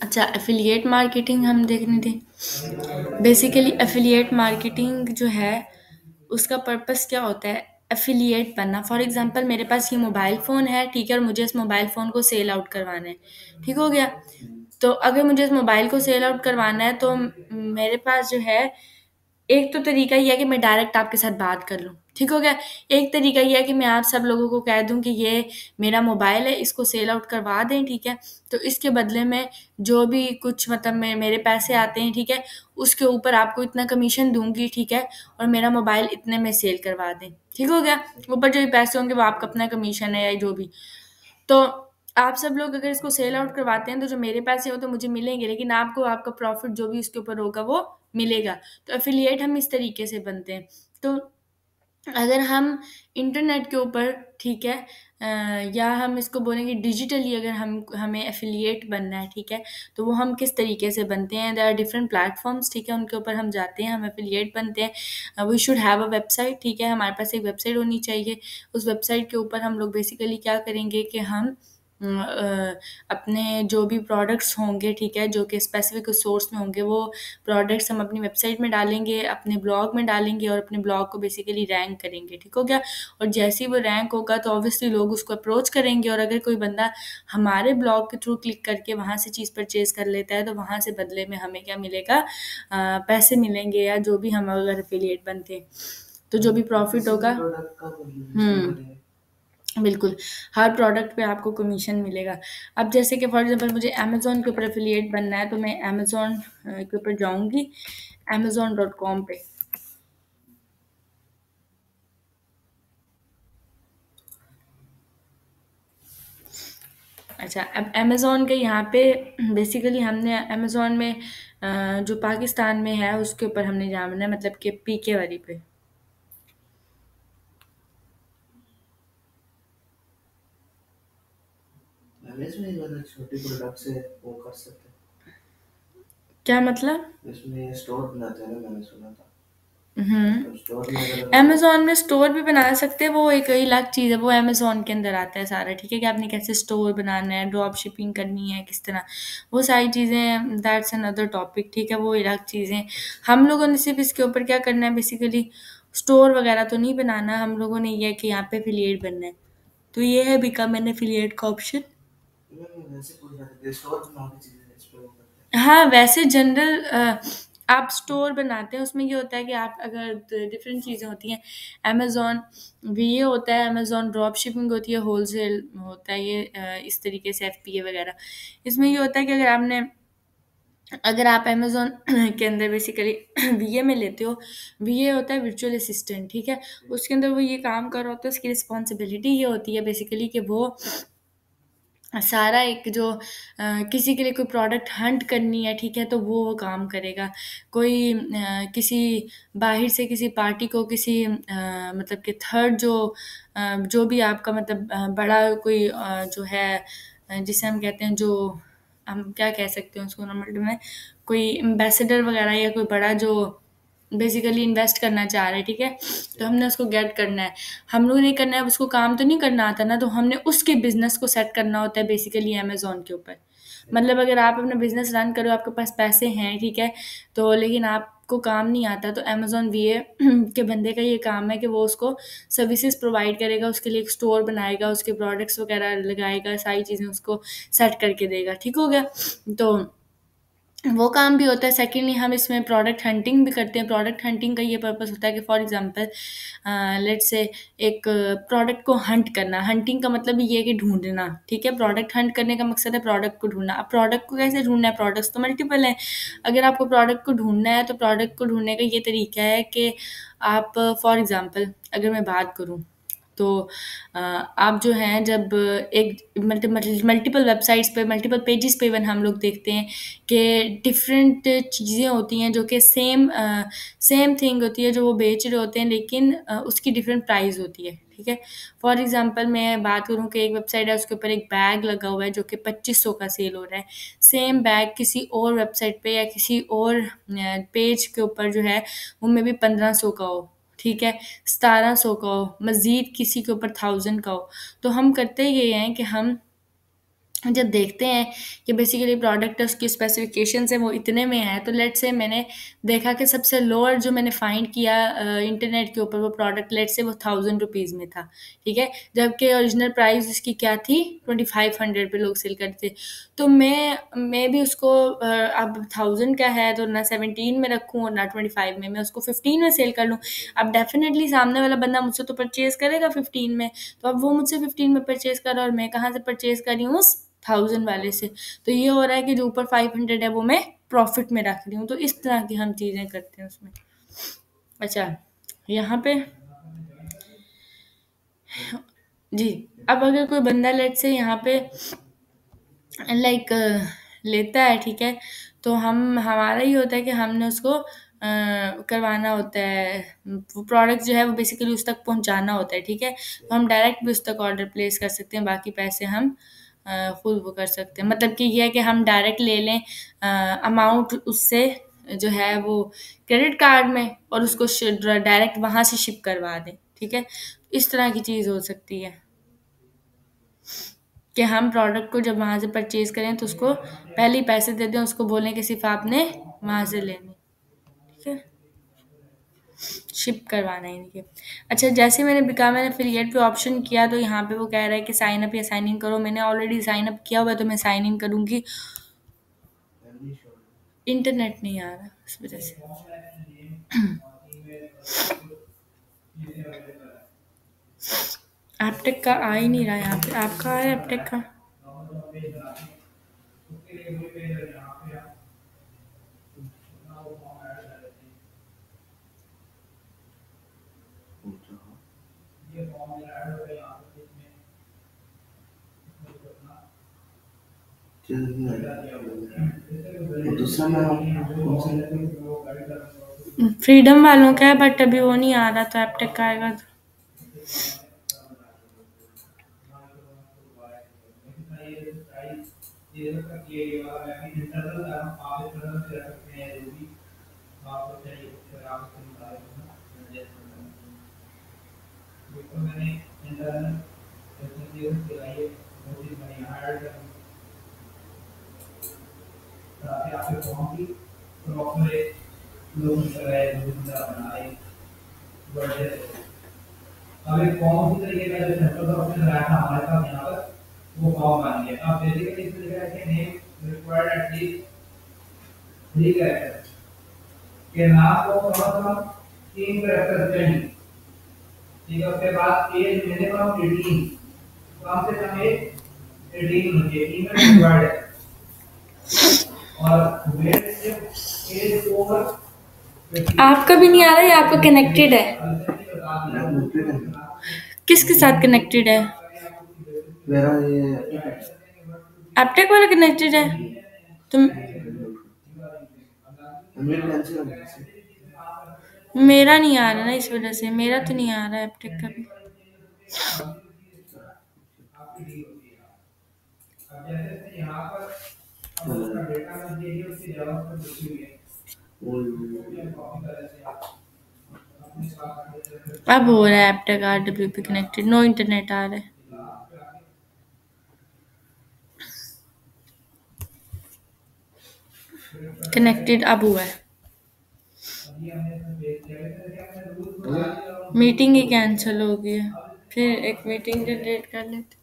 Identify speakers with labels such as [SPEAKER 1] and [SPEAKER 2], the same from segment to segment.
[SPEAKER 1] अच्छा, affiliate marketing हम देखने थे। बेसिकली एफिलिएट मार्केटिंग जो है उसका पर्पस क्या होता है, एफिलिएट बनना। फॉर एग्जांपल मेरे पास ये मोबाइल फ़ोन है, ठीक है, और मुझे इस मोबाइल फ़ोन को सेल आउट करवाना है, ठीक हो गया। तो अगर मुझे इस मोबाइल को सेल आउट करवाना है तो मेरे पास जो है एक तो तरीका ये है कि मैं डायरेक्ट आपके साथ बात कर लूँ, ठीक हो गया। एक तरीका ये है कि मैं आप सब लोगों को कह दूँ कि ये मेरा मोबाइल है, इसको सेल आउट करवा दें, ठीक है। तो इसके बदले में जो भी कुछ मतलब मेरे पैसे आते हैं, ठीक है, उसके ऊपर आपको इतना कमीशन दूँगी, ठीक है, और मेरा मोबाइल इतने में सेल करवा दें, ठीक हो गया। ऊपर जो भी पैसे होंगे वो आपका अपना कमीशन है या जो भी। तो आप सब लोग अगर इसको सेल आउट करवाते हैं तो जो मेरे पैसे हो तो मुझे मिलेंगे, लेकिन आपको आपका प्रॉफिट जो भी उसके ऊपर होगा वो मिलेगा। तो एफिलिएट हम इस तरीके से बनते हैं। तो अगर हम इंटरनेट के ऊपर, ठीक है, या हम इसको बोलेंगे डिजिटली, अगर हमें एफिलिएट बनना है, ठीक है, तो वो हम किस तरीके से बनते हैं। देयर आर डिफरेंट प्लेटफॉर्म्स, ठीक है, उनके ऊपर हम जाते हैं, हम एफिलिएट बनते हैं। We should have a website, ठीक है, हमारे पास एक वेबसाइट होनी चाहिए। उस वेबसाइट के ऊपर हम लोग बेसिकली क्या करेंगे कि हम अपने जो भी प्रोडक्ट्स होंगे, ठीक है, जो कि स्पेसिफिक सोर्स में होंगे, वो प्रोडक्ट्स हम अपनी वेबसाइट में डालेंगे, अपने ब्लॉग में डालेंगे और अपने ब्लॉग को बेसिकली रैंक करेंगे, ठीक हो गया। और जैसे ही वो रैंक होगा तो ऑब्वियसली लोग उसको अप्रोच करेंगे, और अगर कोई बंदा हमारे ब्लॉग के थ्रू क्लिक करके वहाँ से चीज़ परचेज कर लेता है तो वहाँ से बदले में हमें क्या मिलेगा, पैसे मिलेंगे, या जो भी हम अगर एफिलिएट बनते हैं तो जो भी प्रॉफिट होगा। बिल्कुल, हर प्रोडक्ट पे आपको कमीशन मिलेगा। अब जैसे कि फॉर एग्ज़ाम्पल मुझे अमेज़न के ऊपर एफ़िलिएट बनना है, तो मैं अमेज़न के ऊपर जाऊँगी, amazon.com पे। अच्छा, अब अमेज़न के यहाँ पे बेसिकली हमने अमेज़न में जो पाकिस्तान में है उसके ऊपर हमने जाना है, मतलब कि पीके वाली पे। इसमें मतलब छोटे प्रोडक्ट से वो कर सकते हैं। क्या मतलब? इसमें स्टोर बनाते हैं ना, मैंने सुना था। तो स्टोर में अगर अमेज़न में स्टोर भी बना सकते हैं, वो एक अलग चीज़ है, वो अमेज़न के अंदर आता है सारा, ठीक है, कि आपने कैसे स्टोर बनाना है, ड्रॉप शिपिंग करनी है, किस तरह, वो सारी चीज़ें दैट्स अनदर टॉपिक, ठीक है, वो अलग चीज़ें। हम लोगों ने सिर्फ इसके ऊपर क्या करना है, बेसिकली स्टोर वगैरह तो नहीं बनाना, हम लोगों ने ये है कि यहाँ पे एफिलिएट बनना है। तो ये है बिकम एन एफिलिएट का ऑप्शन। हाँ, वैसे जनरल आप स्टोर बनाते हैं, उसमें ये होता है कि आप अगर डिफरेंट चीज़ें होती हैं, अमेज़न वीए होता है, अमेज़न ड्रॉप शिपिंग होती है, होलसेल होता है ये, इस तरीके से एफपीए वगैरह। इसमें ये होता है कि अगर आप अमेज़न के अंदर बेसिकली वीए में लेते हो, वीए होता है वर्चुअल असिस्टेंट, ठीक है, उसके अंदर वो ये काम कर रहा होता है, उसकी रिस्पॉन्सिबिलिटी ये होती है बेसिकली कि वो सारा एक जो किसी के लिए कोई प्रोडक्ट हंट करनी है, ठीक है, तो वो काम करेगा। कोई किसी बाहर से किसी पार्टी को किसी मतलब कि थर्ड जो भी आपका मतलब बड़ा कोई जो है, जिसे हम कहते हैं, जो हम क्या कह सकते हैं उसको नॉर्मल में, कोई एम्बेसडर वगैरह या कोई बड़ा जो बेसिकली इन्वेस्ट करना चाह रहे हैं, ठीक है, तो हमने उसको गेट करना है। हम लोग नहीं करना है, अब उसको काम तो नहीं करना आता ना, तो हमने उसके बिजनेस को सेट करना होता है बेसिकली अमेज़न के ऊपर। मतलब अगर आप अपना बिजनेस रन करो, आपके पास पैसे हैं, ठीक है, तो लेकिन आपको काम नहीं आता, तो अमेज़न वीए के बंदे का ये काम है कि वो उसको सर्विसेज प्रोवाइड करेगा, उसके लिए एक स्टोर बनाएगा, उसके प्रोडक्ट्स वगैरह लगाएगा, सारी चीज़ें उसको सेट करके देगा, ठीक हो गया। तो वो काम भी होता है। सेकेंडली हम इसमें प्रोडक्ट हंटिंग भी करते हैं। प्रोडक्ट हंटिंग का ये पर्पस होता है कि फॉर एग्जांपल लेट्स से एक प्रोडक्ट को हंट करना। हंटिंग का मतलब ये है कि ढूंढना, ठीक है, प्रोडक्ट हंट करने का मकसद है प्रोडक्ट को ढूंढना। अब प्रोडक्ट को कैसे ढूंढना है, प्रोडक्ट्स तो मल्टीपल हैं। अगर आपको प्रोडक्ट को ढूंढना है तो प्रोडक्ट को ढूंढने का ये तरीका है कि आप फॉर एग्जांपल अगर मैं बात करूँ तो आप जो हैं जब एक मल्टीपल वेबसाइट्स पे, मल्टीपल पेजेस पे इवन हम लोग देखते हैं कि डिफरेंट चीज़ें होती हैं जो कि सेम थिंग होती है जो वो बेच रहे होते हैं, लेकिन उसकी डिफरेंट प्राइस होती है, ठीक है। फॉर एग्जांपल मैं बात करूँ कि एक वेबसाइट है, उसके ऊपर एक बैग लगा हुआ है जो कि 2500 का सेल हो रहा है। सेम बैग किसी और वेबसाइट पे या किसी और पेज के ऊपर जो है वो मे बी 1500 का हो, ठीक है, 1700 का हो, मज़ीद किसी के ऊपर 1000 का हो, तो हम करते ये हैं कि हम जब देखते हैं कि बेसिकली प्रोडक्ट उसकी स्पेसिफिकेशंस हैं वो इतने में है, तो लेट्स से मैंने देखा कि सबसे लोअर जो मैंने फाइंड किया इंटरनेट के ऊपर वो प्रोडक्ट लेट्स से वो 1000 रुपीज़ में था, ठीक है, जबकि ओरिजिनल प्राइस उसकी क्या थी, 2500 पे लोग सेल करते थे। तो मैं भी उसको अब 1000 का है तो ना 17 में रखूँ और ना 25 में, मैं उसको 15 में सेल कर लूँ। अब डेफिनेटली सामने वाला बंदा मुझसे तो परचेज करेगा 15 में, तो अब वो मुझसे 15 में परचेज कर रहा है और मैं कहाँ से परचेज कर रही हूँ, उस 1000 वाले से। तो ये हो रहा है कि जो ऊपर 500 है वो मैं प्रॉफिट में रख रही हूँ। तो इस तरह की हम चीज़ें करते हैं उसमें। अच्छा, यहाँ पे जी, अब अगर कोई बंदा लेट से यहाँ पे लाइक लेता है, ठीक है, तो हमारा ये होता है कि हमने उसको करवाना होता है, वो प्रोडक्ट जो है वो बेसिकली उस तक पहुँचाना होता है, ठीक है, तो हम डायरेक्ट भी उस तक ऑर्डर प्लेस कर सकते हैं, बाकी पैसे हम खुद वो कर सकते हैं, मतलब कि ये है कि हम डायरेक्ट ले लें अमाउंट उससे जो है वो क्रेडिट कार्ड में और उसको डायरेक्ट वहाँ से शिप करवा दें, ठीक है, इस तरह की चीज़ हो सकती है कि हम प्रोडक्ट को जब वहाँ से परचेज़ करें तो उसको पहले ही पैसे दे दें, उसको बोलें कि सिर्फ़ आपने वहाँ से लेने, ठीक है? शिप करवाना है इनके। अच्छा, जैसे मैंने कहा मैंने एफ़िलिएट पे ऑप्शन किया तो यहाँ पे वो कह रहा है कि साइन अप या साइन इन करो। मैंने ऑलरेडी साइन अप किया हुआ है तो मैं साइन इन करूँगी। इंटरनेट नहीं आ रहा इस वज़ह से। एपटेक का आ ही नहीं रहा यहाँ पे। आपका आ रहा है एपटेक का?
[SPEAKER 2] दूसरा नाम कौन सा है?
[SPEAKER 1] फ्रीडम वालों का है बट अभी वो नहीं आ रहा, तो एपटेक का आएगा तो। आपका भी नहीं आ रहा या आपका कनेक्टेड है?
[SPEAKER 2] मेरा मुमकिन है।
[SPEAKER 1] किसके साथ कनेक्टेड है?
[SPEAKER 2] मेरा ये
[SPEAKER 1] एपटेक वाला कनेक्टेड है? तुम
[SPEAKER 2] मेरे टेंशन है से।
[SPEAKER 1] मेरा नहीं आ रहा ना, इस वजह से मेरा तो नहीं आ रहा एपटेक का भी। अब हो रहा है एपटेक आरडब्ल्यूपी कनेक्टेड, नो इंटरनेट आ रहा है। कनेक्टेड अब हुआ है। मीटिंग ही कैंसिल हो गई है, फिर एक मीटिंग डिलीट कर लेते।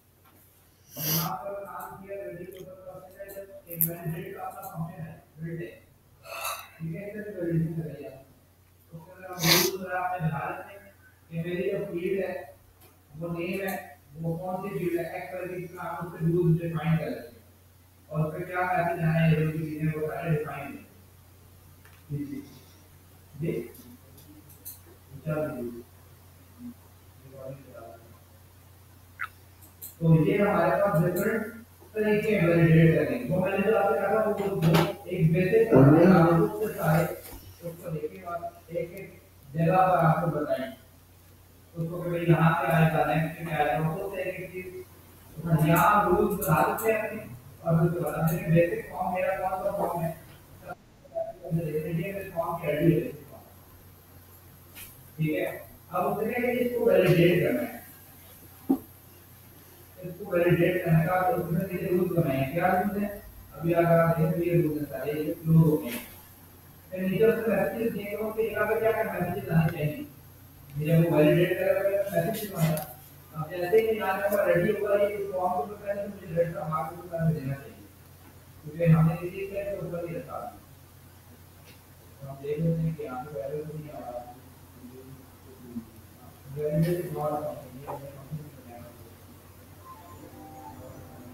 [SPEAKER 2] ठीक है। अब उसने क्या किया, इसको वैलिडेट करना है। इसको वैलिडेट करने का तो उसने ये रूल बनाए हैं। क्या रूल है? अभी अगर आप देखें तो ये रूल है सारे, ये क्लोज हो गए हैं। फिर नीचे उसने मैसेज दिए हो कि यहाँ पे क्या क्या मैसेज आने चाहिए। ये वो वैलिडेट करेगा तो मैसेज आएगा। अब जैसे ही यहाँ पे रेडी होगा ये फॉर्म को, पहले मुझे रेड का मार्क को करने देना चाहिए, क्योंकि हमने किसी के ऊपर ही रखा। तो हम देख लेते हैं कि यहाँ पे वैल्यू नहीं आ रहा है। वैलिडेट द्वारा कंपनी है, कंपनी में जाएगा।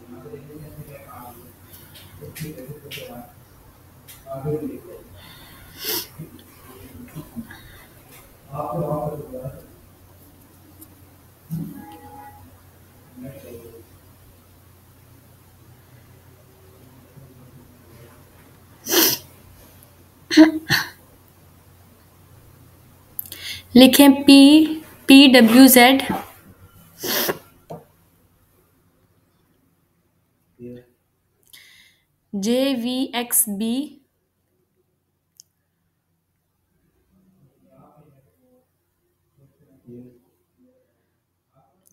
[SPEAKER 2] यहाँ पे देखिए इसमें क्या काम है। तो ठीक है, तो आगे भी देखो। आपको वहाँ पर होगा नेक्स्ट।
[SPEAKER 1] लिखें PWZ JVXB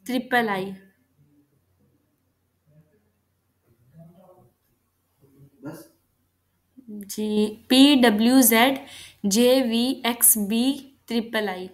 [SPEAKER 1] III
[SPEAKER 2] बस।
[SPEAKER 1] जी, PWZ JVXB III।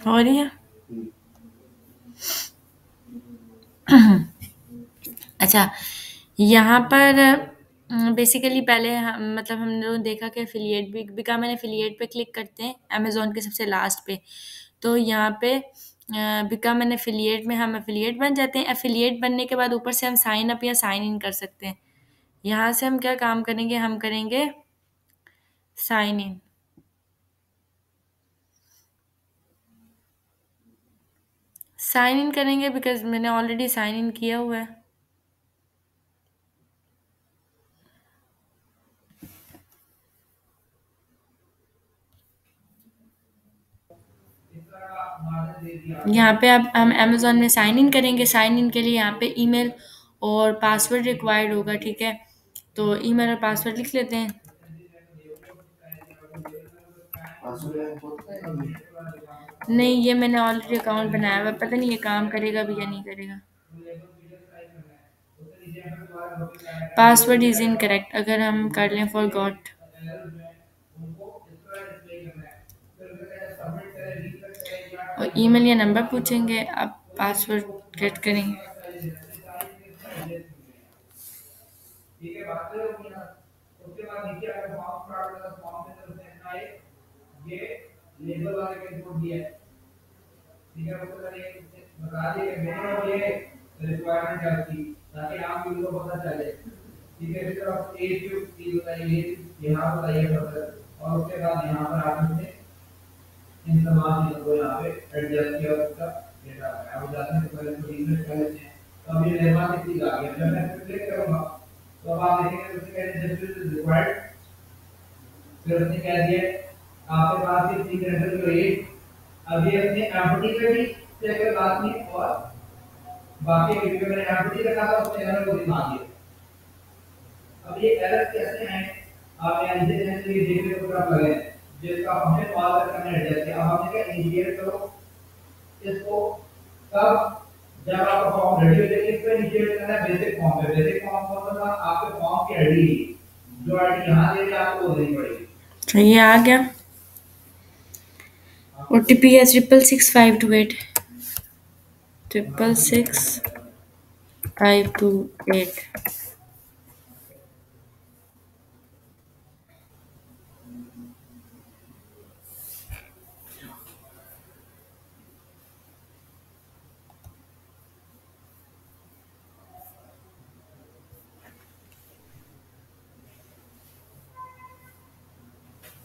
[SPEAKER 1] हो रही है? अच्छा, यहाँ पर बेसिकली पहले मतलब हमने लोगों ने देखा कि एफिलिएट बिका, मैंने एफिलिएट पे क्लिक करते हैं अमेजोन के सबसे लास्ट पे। तो यहाँ पे बिका मैंने एफिलिएट में हम एफिलिएट बन जाते हैं। एफिलिएट बनने के बाद ऊपर से हम साइन अप या साइन इन कर सकते हैं। यहाँ से हम क्या काम करेंगे, हम करेंगे साइन इन। साइन इन करेंगे बिकॉज मैंने ऑलरेडी साइन इन किया हुआ है। यहाँ पे अब हम अमेज़न में साइन इन करेंगे। साइन इन के लिए यहाँ पे ईमेल और पासवर्ड रिक्वायर्ड होगा, ठीक है? तो ईमेल और पासवर्ड लिख लेते हैं। नहीं, ये मैंने ऑलरेडी अकाउंट बनाया हुआ है, पता नहीं ये काम करेगा भी या नहीं करेगा। पासवर्ड इज़ इनकरेक्ट अगर हम कर लें फॉरगॉट। और ईमेल या नंबर पूछेंगे, आप पासवर्ड क्रिएट करेंगे। ठीक है, उसको मैंने बता दिया कि मैंने ये रिक्वायरमेंट क्या थी, ताकि आप लोगों को पता चले। ठीक है, फिर आप एज की बताइए, यहाँ बताइए फर्दर, और उसके बाद यहाँ पर आपने इन तमाम चीज़ों को यहाँ पे एडजस्ट किया, उसका डेटा है। अब जाते हैं तो पहले तो रीसेट कर लेते हैं। तो अभी निर्माण की चीज़ आ गई, जब मैं क्लिक करूँगा तो अब आप देखेंगे उसने कह दिया जस्ट रिक्वायर्ड। फिर उसने कह दिया आपके पास ये 308। अभी अपने एम्प्टी पे भी चेक बात नहीं, और बाकी वीडियो में एम्प्टी रखा था उसने एरर को दिखा दिया। अब ये एरर कैसे हैं आप यहाँ नीचे देख लीजिए, देख लो पूरा लगे
[SPEAKER 2] जिसका हमने कॉल करना है जैसे अब हमने क्या इनिशिएट करो इसको तब जब आपका फॉर्म रेडी हो जाए इस पे इनिशिएट करना है बेसिक फॉर्म पे बेसिक फॉर्म कौन सा था आपके फॉर्म की आईडी जो आईडी यहाँ दे रहे हैं आपको वो देनी पड़ेगी तो ये आ गया OTP है 66528 66528।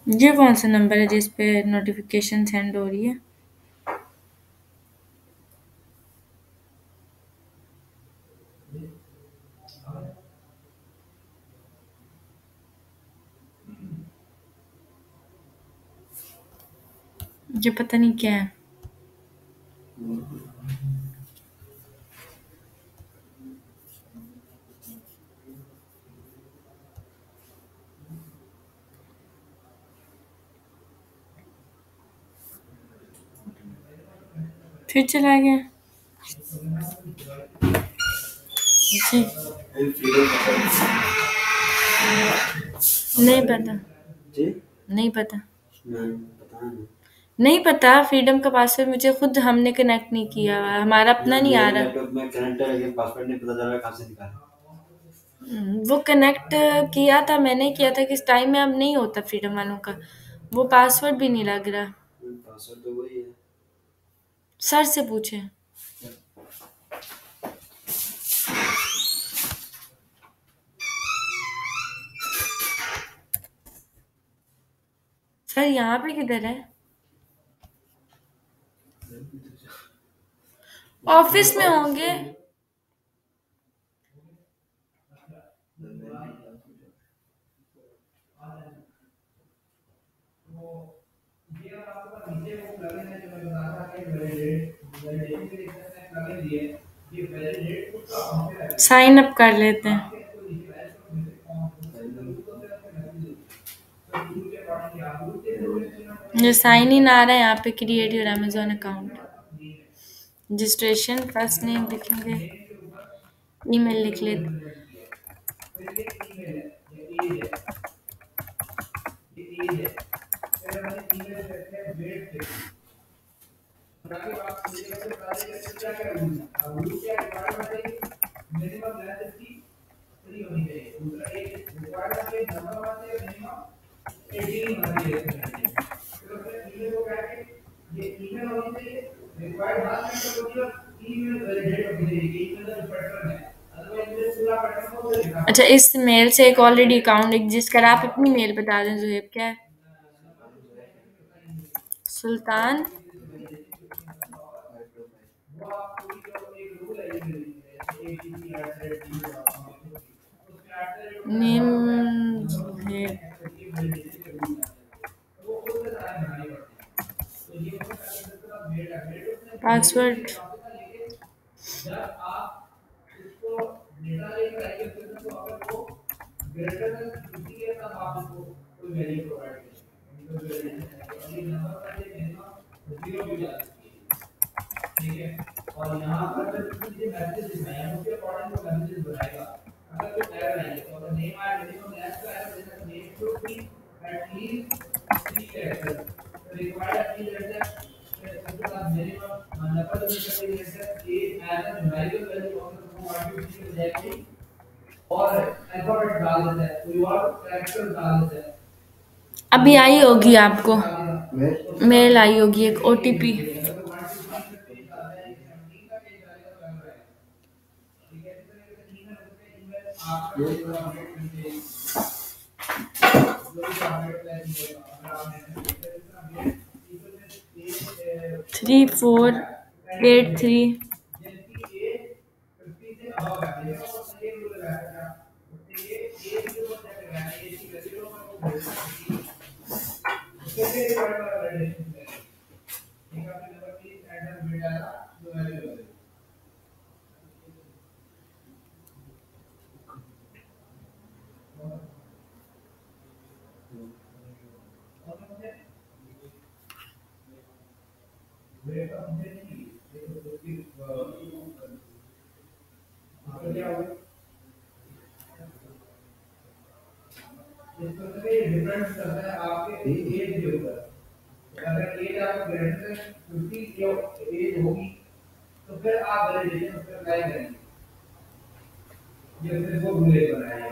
[SPEAKER 2] ये कौन सा नंबर है जिस पे नोटिफिकेशन सेंड हो रही है? ये पता नहीं क्या है। फिर चला गया। जी नहीं पता।
[SPEAKER 3] जी
[SPEAKER 2] नहीं पता।
[SPEAKER 3] पता नहीं।
[SPEAKER 2] नहीं पता फ्रीडम का पासवर्ड मुझे खुद हमने कनेक्ट नहीं किया हुआ है, हमारा अपना नहीं आ रहा।
[SPEAKER 3] लैपटॉप में कनेक्ट है लेकिन पासवर्ड नहीं पता चल रहा कहाँ से निकालें।
[SPEAKER 2] वो कनेक्ट किया था मैंने किया था किस टाइम में अब नहीं होता फ्रीडम वालों का वो पासवर्ड भी नहीं लग रहा।
[SPEAKER 3] पासवर्ड तो वही है।
[SPEAKER 2] सर से पूछे। सर यहाँ पे किधर है? ऑफिस में होंगे। साइन अप कर लेते हैं। ये साइन इन आ रहा है यहाँ पे create your Amazon account registration first name लिखेंगे ईमेल लिख लेते। अच्छा इस मेल से एक ऑलरेडी अकाउंट एग्जिस्ट कर आप अपनी मेल बता दें जुहेब क्या है? सुल्तान नेम जुहेब पासवर्ड अभी आई होगी आपको मेल आई होगी एक OTP। थ्री फोर 8 3 इसमें ये डिपेंड करता है आपके एज के ऊपर। अगर एज आपका ग्रेटर देन 50 की एज होगी तो फिर आप वैलिडेशन उसमें अप्लाई करेंगे। ये फिर वो रूल बनाया है,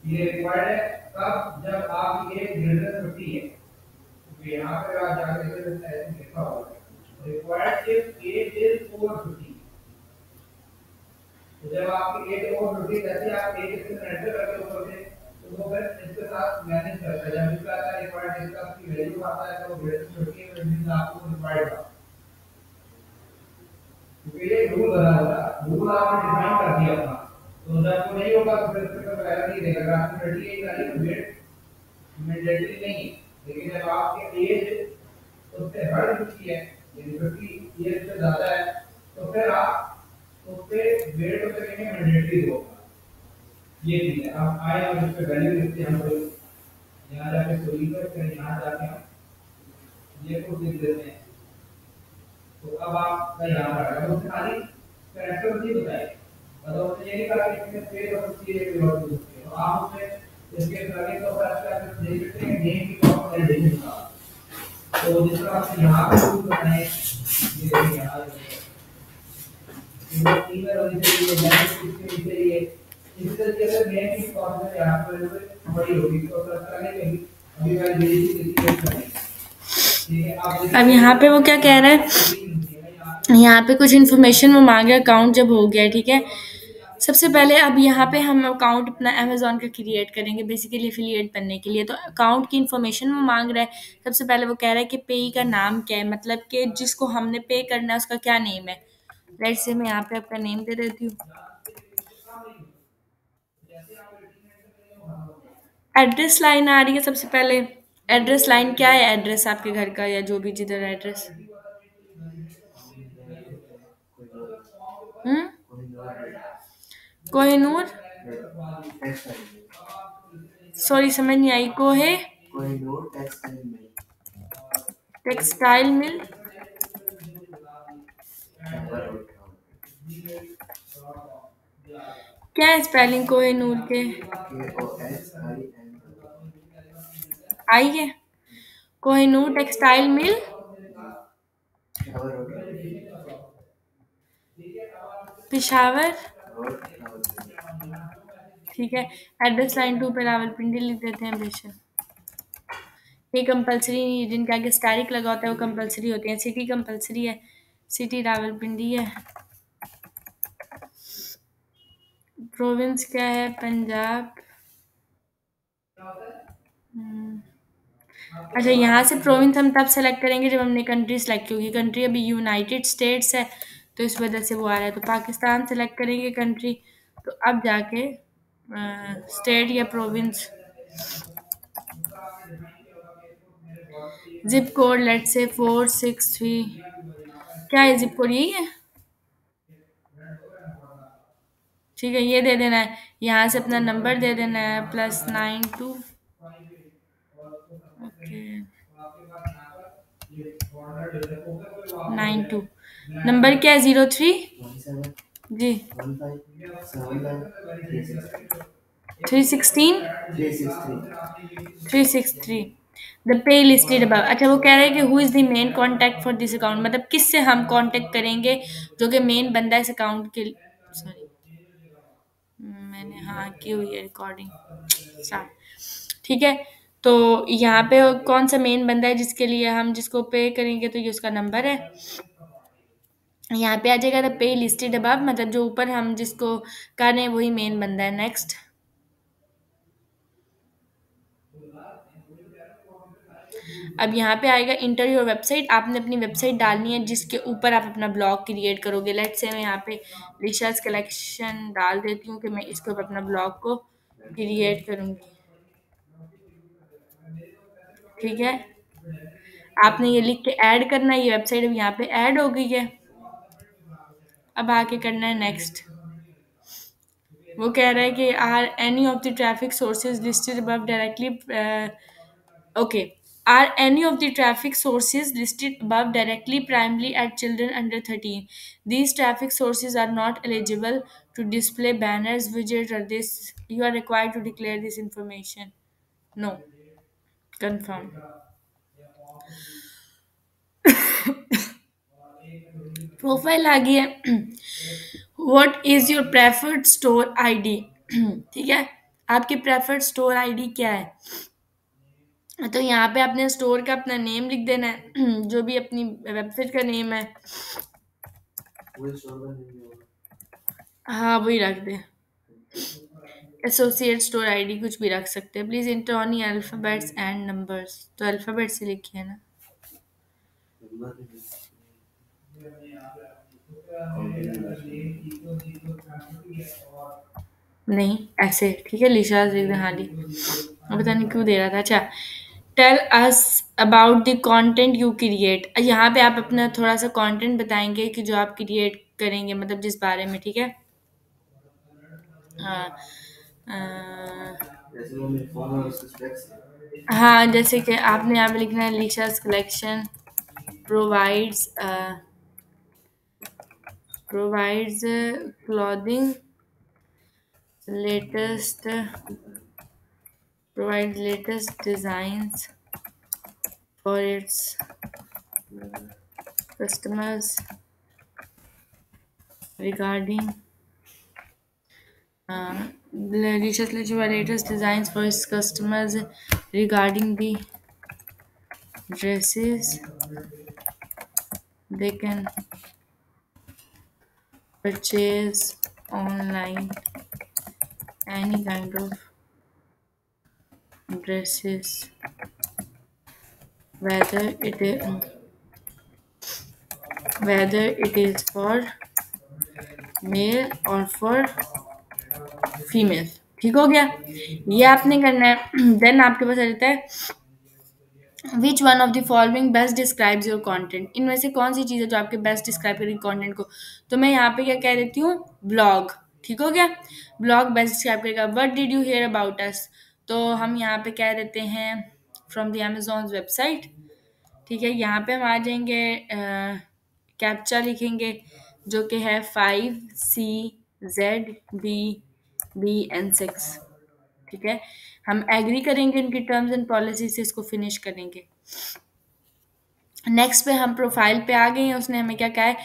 [SPEAKER 2] ये रिक्वायर्ड है कब, जब आपकी एज ग्रेटर देन 50 है। तो यहाँ पे आप जाके देखें तो ऐसे लिखा होगा required if age is over 50। तो जब आपकी एज ओवर 50 जैसे आप एज से एंटर करते हो ऊपर से, तो वो फिर इसके साथ मैनेज करता है। जब इसका आता है रिक्वायर्ड इसका की वैल्यू आता है तो ग्रेटर देन 50 में मींस आपको रिक्वायर्ड है। क्योंकि ये रूल बना हुआ है, रूल आपने डिफाइन कर दिया अपना। तो जब वो नहीं होगा तो फिर इसका वैल्यू नहीं देगा। अगर आपकी 38 आ रही है तो वेट मैंडेटरी नहीं है। लेकिन जब आपकी एज उससे हट चुकी है, यानी 50 ईयर से ज्यादा है, तो फिर आप उससे वेट उसे कहेंगे मैंडेटरी होगा। ये चीज है। अब आए और इस पे वैल्यू लिखते हैं हम लोग। यहाँ जाके सोल्यूशन करें, यहाँ जाके हम ये को लिख देते हैं। तो अब आपका यहाँ पर आएगा तो खाली कैरेक्टर नहीं बताए, मतलब उसने ये नहीं कहा कि इसमें पेज और उसकी एक रिवर्स हो सकती है। तो आप उसमें इसके आगे तो फर्स्ट का देख सकते हैं नेम की कॉस्ट वैलिडेशन का। तो जिस तरह आपने यहाँ पे यूज बनाए, ये देखिए यहाँ ये ईमेल होनी चाहिए, मैसेज किसके लिए चाहिए, इस तरीके से नेम की कॉस्ट में यहाँ पर बड़ी होगी। तो फर्स्ट का नहीं, अभी मैं वैलिडेशन किसकी करेंगे। अब
[SPEAKER 1] यहाँ पे वो क्या कह रहा है, यहाँ पे कुछ इन्फॉर्मेशन वो मांग रहा है अकाउंट जब हो गया, ठीक है। सबसे पहले अब यहाँ पे हम अकाउंट अपना अमेजोन का क्रिएट करेंगे बेसिकली एफिलिएट बनने के लिए। तो अकाउंट की इन्फॉर्मेशन वो मांग रहा है। सबसे पहले वो कह रहा है कि पेई का नाम क्या है, मतलब कि जिसको हमने पे करना है उसका क्या नेम है। लेट्स से मैं यहाँ पे आपका नेम दे देती हूँ। एड्रेस लाइन आ रही है सबसे पहले। एड्रेस लाइन क्या है, एड्रेस आपके घर का या जो भी जिधर एड्रेस। हम्म, कोहिनूर, सॉरी समझ नहीं आई। कोहे टेक्सटाइल मिल, क्या है स्पेलिंग कोहिनूर के। आई है कोहिनूर टेक्सटाइल मिल, पिशावर, ठीक है। एड्रेस लाइन 2 पे रावलपिंडी लिख देते हैं बेशक। ये कंपलसरी नहीं, जिनके आगे स्टैरिक लगा होता है वो कंपलसरी होती है। सिटी कंपलसरी है, सिटी रावलपिंडी है। प्रोविंस क्या है, पंजाब। अच्छा, यहाँ से प्रोविंस हम तब सेलेक्ट करेंगे जब हमने कंट्री सेलेक्ट की होगी। कंट्री अभी यूनाइटेड स्टेट्स है तो इस वजह से वो आ रहा है। तो पाकिस्तान सेलेक्ट करेंगे कंट्री, तो अब जाके स्टेट या प्रोविंस। जिप कोड लेट से 463, क्या है जिप कोड, यही है, ठीक है। ये दे देना है, यहाँ से अपना नंबर दे देना है +92, ओके 92। नंबर क्या है, 03 जी 316 363। The pay listed above. अच्छा, वो कह रहे हैं कि who is the main contact for this account, मतलब किससे हम कॉन्टैक्ट करेंगे जो कि मेन बंदा इस अकाउंट के। सॉरी, मैंने हाँ की हुई है रिकॉर्डिंग स्टार्ट, ठीक है। तो यहाँ पे कौन सा मेन बंदा है जिसके लिए हम जिसको पे करेंगे, तो ये उसका नंबर है। यहाँ पे आ जाएगा द पे लिस्टेड अबव, मतलब जो ऊपर हम जिसको कर रहे हैं वही मेन बंदा है। नेक्स्ट, अब यहाँ पे आएगा इंटर योर वेबसाइट। आपने अपनी वेबसाइट डालनी है जिसके ऊपर आप अपना ब्लॉग क्रिएट करोगे। लेट्स से मैं यहाँ पे लिशाज कलेक्शन डाल देती हूँ कि मैं इसके ऊपर अपना ब्लॉग को क्रिएट करूँगी, ठीक है। आपने ये लिख के ऐड करना है। ये वेबसाइट अब यहाँ पे ऐड हो गई है। अब आके करना है नेक्स्ट। वो कह रहा है कि are any of the traffic sources listed above directly, okay. Are any of the traffic sources listed above directly primarily at children under 13? These traffic sources are not eligible to display banners, widgets, or this. You are required to declare this information. No. Confirm. Profile आ गई है. What is your preferred store ID? ठीक है, आपकी preferred store ID क्या है? तो यहाँ पे आपने स्टोर का अपना नेम लिख देना है, जो भी अपनी वेबसाइट का नेम है. हाँ वही रख दे. एसोसिएट स्टोर आईडी कुछ भी रख सकते हैं. Please inter only alphabets and numbers. तो अल्फाबेट से लिखिए ना. नहीं ऐसे ठीक है. लिशा से हाँ ली. अब पता नहीं क्यों दे रहा था. अच्छा, tell us about the content you create. यहाँ पे आप अपना थोड़ा सा कंटेंट बताएंगे कि जो आप क्रिएट करेंगे, मतलब जिस बारे में. ठीक है. हाँ हाँ, जैसे कि आपने यहाँ पे लिखना है लिशा's collection provides clothing provides latest designs for its customers regarding Delicious latest designs for its customers regarding the dresses they can purchase online. Any kind of dresses, whether it is for male or for female. ठीक हो गया. ये आपने करना है. Then आपके पास आ जाता है which one of the following best describes your content. इनमें से कौन सी चीज़ है जो आपके बेस्ट डिस्क्राइब करेगी कंटेंट को? तो मैं यहाँ पे क्या कह देती हूँ, ब्लॉग. ठीक हो गया. ब्लॉग बेस्ट डिस्क्राइब करेगा. What did you here about us, तो हम यहाँ पे कह देते हैं फ्रॉम द अमेजॉन वेबसाइट. ठीक है. यहाँ पे हम आ जाएंगे, कैप्चा लिखेंगे जो कि है 5CZBB&6. ठीक है. हम एग्री करेंगे उनकी टर्म्स एंड पॉलिसी से, इसको फिनिश करेंगे. नेक्स्ट पे हम प्रोफाइल पे आ गए हैं. उसने हमें क्या कहा है,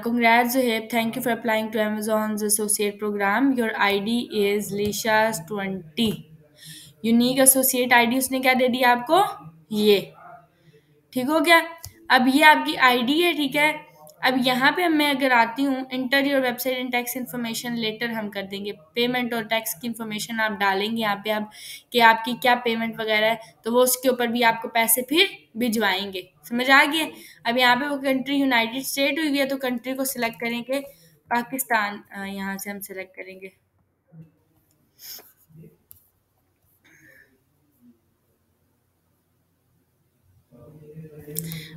[SPEAKER 1] congrats Zohaib, thank you for applying to Amazon's associate program. Your ID is Lishas20. Unique associate ID उसने क्या दे दिया आपको, ये. ठीक हो गया. अब ये आपकी आईडी है. ठीक है. अब यहाँ पे मैं अगर आती हूँ, enter your website and tax information later हम कर देंगे. पेमेंट और टैक्स की इन्फॉर्मेशन आप डालेंगे यहाँ पे आप कि आपकी क्या पेमेंट वगैरह है, तो वो उसके ऊपर भी आपको पैसे फिर भिजवाएंगे. समझ आ गया. अब यहाँ पे वो कंट्री यूनाइटेड स्टेट हुई है, तो कंट्री को सिलेक्ट करेंगे पाकिस्तान. यहाँ से हम सिलेक्ट करेंगे.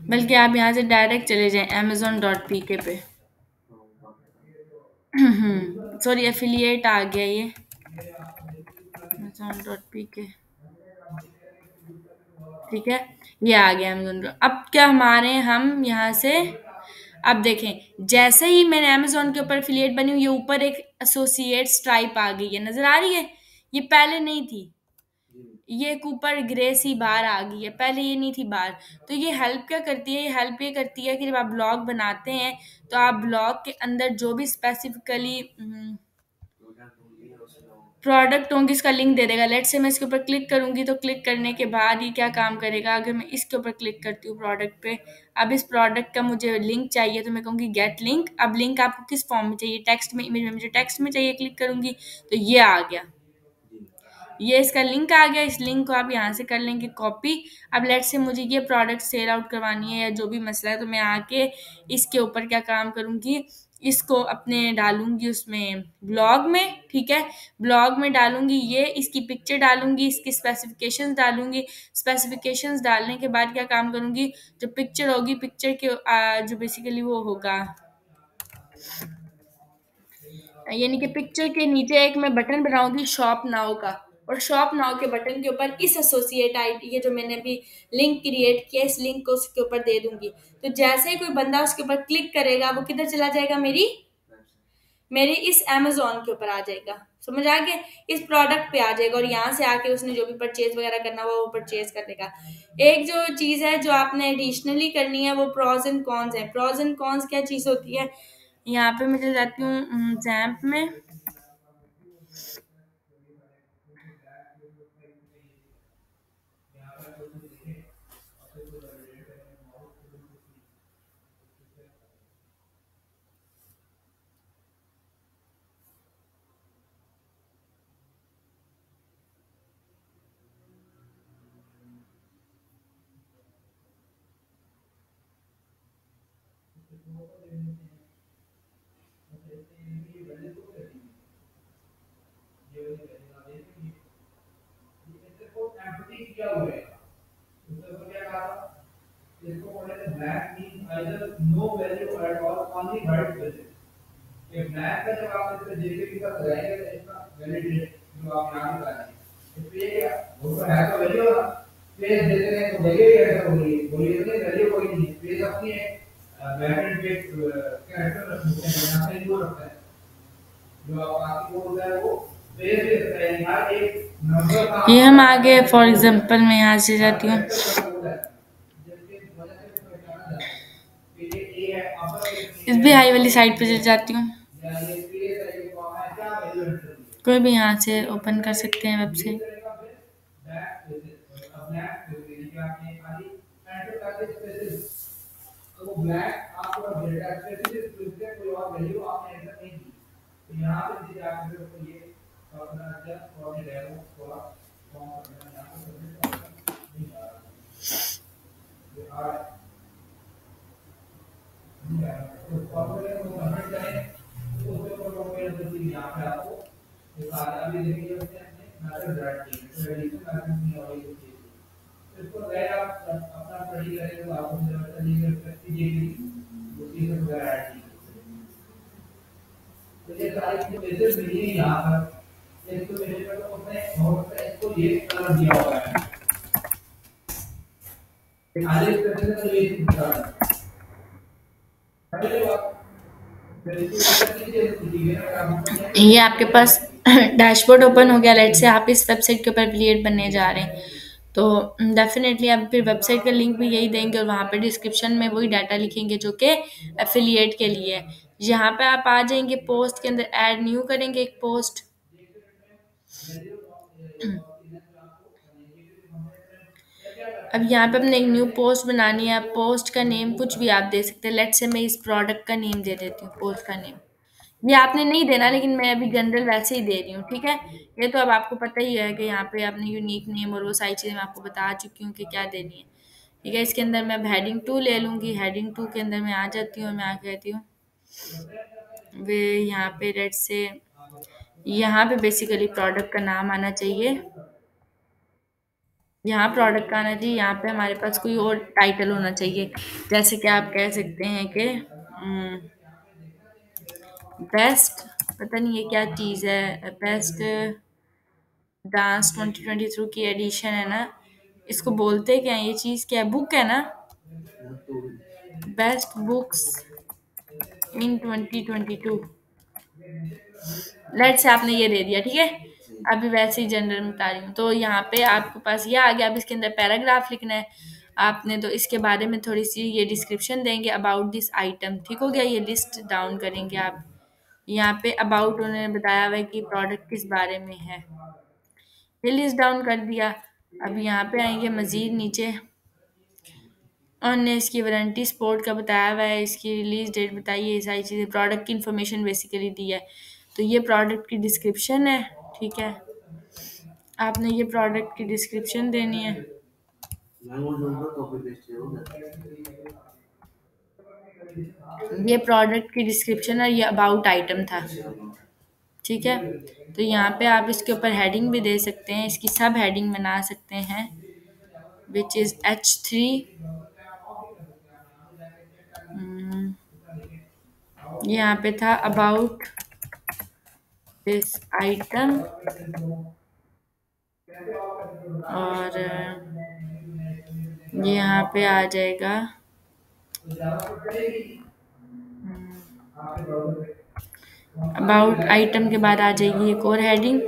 [SPEAKER 1] बल्कि आप यहाँ से डायरेक्ट चले जाएं amazon.pk पे. सॉरी, एफिलिएट आ गया ये amazon.pk. ठीक है. ये आ गया अमेजोन. अब क्या हमारे हम यहाँ से अब देखें, जैसे ही मैंने अमेजोन के ऊपर एफिलिएट बनी हुई, ये ऊपर एक एसोसिएट स्ट्राइप आ गई है. नजर आ रही है. ये पहले नहीं थी. ये एक ऊपर ग्रे सी बार आ गई है. पहले ये नहीं थी बार. तो ये हेल्प क्या करती है, ये हेल्प ये करती है कि जब आप ब्लॉग बनाते हैं तो आप ब्लॉग के अंदर जो भी स्पेसिफिकली प्रोडक्ट होंगे इसका लिंक दे देगा. लेट से मैं इसके ऊपर क्लिक करूंगी, तो क्लिक करने के बाद ये क्या काम करेगा, अगर मैं इसके ऊपर क्लिक करती हूँ प्रोडक्ट पे, अब इस प्रोडक्ट का मुझे लिंक चाहिए, तो मैं कहूँगी गेट लिंक. अब लिंक आपको किस फॉर्म में चाहिए, टेक्स्ट में, इमेज में. मुझे टेक्स्ट में चाहिए. क्लिक करूंगी तो ये आ गया. ये इसका लिंक आ गया. इस लिंक को आप यहाँ से कर लेंगे कॉपी. अब लेट से मुझे ये प्रोडक्ट सेल आउट करवानी है या जो भी मसला है, तो मैं आके इसके ऊपर क्या काम करूँगी, इसको अपने डालूंगी उसमें ब्लॉग में. ठीक है. ब्लॉग में डालूंगी ये, इसकी पिक्चर डालूंगी, इसकी स्पेसिफिकेशंस डालूंगी. स्पेसिफिकेशंस डालने के बाद क्या काम करूंगी, जो पिक्चर होगी, पिक्चर के जो बेसिकली वो होगा, यानी कि पिक्चर के नीचे एक मैं बटन बनाऊंगी शॉप नाउ का. और शॉप नाउ के बटन के ऊपर इस एसोसिएट आईडी, ये जो मैंने अभी लिंक क्रिएट किया, इस लिंक को उसके ऊपर दे दूंगी। तो जैसे ही कोई बंदा उसके ऊपर क्लिक करेगा वो किधर चला जाएगा, मेरी इस अमेजोन के ऊपर आ जाएगा, समझ आ गया, इस प्रोडक्ट पे आ जाएगा, और यहाँ से आके उसने जो भी परचेज वगैरह करना हुआ वो परचेज कर लेगा। एक जो चीज है जो आपने एडिशनली करनी है वो प्रोज एंड कॉन्स है। प्रोज एंड कॉन्स क्या चीज होती है, यहाँ पे मैं चले जाती हूँ जैम्प में।
[SPEAKER 2] क्या हुआ है उसको क्या कहा था, इसको बोले थे black mean either no value at all, only white value. ये ब्लैक का जब आप इससे जेपीजी का लगाएंगे तो इसका वैलिडेट जो आप यहाँ पे लगाएंगे, इस पे ये वो तो है तो वैल्यू ना, प्लेस देते हैं तो वैल्यू ही ऐसा होगी, बोलिए तो वैल्यू कोई नहीं, प्लेस अपनी है बैटन पे कैरेक्टर रखते हैं, यहाँ पे वो रखता है जो आप बाकी वो होता है वो प्लेस देता है, यहाँ एक नंबर का
[SPEAKER 1] ये हम आगे फॉर एग्जांपल मैं यहाँ से जाती हूँ, इस भी हाई वाली साइड पे चली जाती हूँ। कोई भी यहाँ से ओपन कर सकते हैं वेबसाइट।
[SPEAKER 2] तो वो ब्लैक आपको डेटा स्पेसिफिक फिर कोई और वैल्यू आपने एंटर नहीं की, तो यहाँ पे चीजें आप फिर ये अपना जस्ट फॉर द डेमो थोड़ा फॉर्म करना यहाँ पे सबमिट नहीं आ रहा ये आ रहा नहीं आ रहा, तो फॉर्मूले को सबमिट करें तो उसके ऊपर फॉर्मूले जो चीज यहाँ पे आपको ये सारे अभी देखिए उसने मैसेज ऐड किए तो एडिशन मैसेज नहीं हो रही है, इसको गए आप अपना स्टडी करेंगे तो आपको मुझे लगता है ये कीजिएगी उसी से वगैरह ऐड कीजिए। तो ये सारी चीजें मैसेज मिली है यहाँ पर, इसको मेरे पर तो उसने नोट पे इसको ये कलर दिया हुआ है, आगे इस तरह से ये चीज बता रहा है पहले बात फिर इसको ऐसा कीजिए कीजिए ना आप
[SPEAKER 1] ये आपके पास डैशबोर्ड ओपन हो गया। लेट से आप इस वेबसाइट के ऊपर एफिलिएट बनने जा रहे हैं, तो डेफिनेटली आप फिर वेबसाइट का लिंक भी यही देंगे और वहाँ पे डिस्क्रिप्शन में वही डाटा लिखेंगे जो कि एफिलिएट के लिए है। यहाँ पे आप आ जाएंगे, पोस्ट के अंदर ऐड न्यू करेंगे एक पोस्ट। अब यहाँ पे अपने एक न्यू पोस्ट बनानी है। पोस्ट का नेम कुछ भी आप दे सकते हैं। लेट से मैं इस प्रोडक्ट का नेम दे देती हूँ, पोस्ट का नेम। ये आपने नहीं देना, लेकिन मैं अभी जनरल वैसे ही दे रही हूँ, ठीक है। ये तो अब आपको पता ही है कि यहाँ पे आपने यूनिक नेम और वो सारी चीज़ें मैं आपको बता चुकी हूँ कि क्या देनी है, ठीक है। इसके अंदर मैं अब हेडिंग 2 ले लूँगी। हेडिंग 2 के अंदर मैं आ जाती हूँ, मैं आ कहती हूँ वे यहाँ पे रेड से, यहाँ पे बेसिकली प्रोडक्ट का नाम आना चाहिए। यहाँ प्रोडक्ट का आना चाहिए, यहाँ पे हमारे पास कोई और टाइटल होना चाहिए, जैसे कि आप कह सकते हैं कि बेस्ट, पता नहीं ये क्या चीज़ है, बेस्ट डांस 2023 की एडिशन है ना, इसको बोलते क्या है, ये चीज़ क्या है, बुक है ना, best books in 2022। Let's say आपने ये दे दिया, ठीक है। अभी वैसे ही जनरल में बता रही हूँ, तो यहाँ पे आपके पास ये आ गया। अब इसके अंदर पैराग्राफ लिखना है आपने, तो इसके बारे में थोड़ी सी ये डिस्क्रिप्शन देंगे अबाउट दिस आइटम, ठीक हो गया। ये लिस्ट डाउन करेंगे आप। यहाँ पे अबाउट उन्होंने बताया हुआ है कि प्रोडक्ट किस बारे में है, ये लिस्ट डाउन कर दिया। अब यहाँ पे आएंगे मज़ीद नीचे, उन्होंने इसकी वारंटी स्पोर्ट का बताया हुआ है, इसकी रिलीज डेट बताई है, ये सारी चीज़ें, प्रोडक्ट की इन्फॉर्मेशन बेसिकली दी है। तो ये प्रोडक्ट की डिस्क्रिप्शन है, ठीक है। आपने ये प्रोडक्ट की डिस्क्रिप्शन देनी है। ये प्रोडक्ट की डिस्क्रिप्शन है, ये अबाउट आइटम था, ठीक है। तो यहाँ पे आप इसके ऊपर हेडिंग भी दे सकते हैं, इसकी सब हेडिंग बना सकते हैं, विच इज़ H3। यहाँ पे था अबाउट दिस आइटम और ये यहाँ पे आ जाएगा अबाउट आइटम के बाद आ जाएगी एक और हेडिंग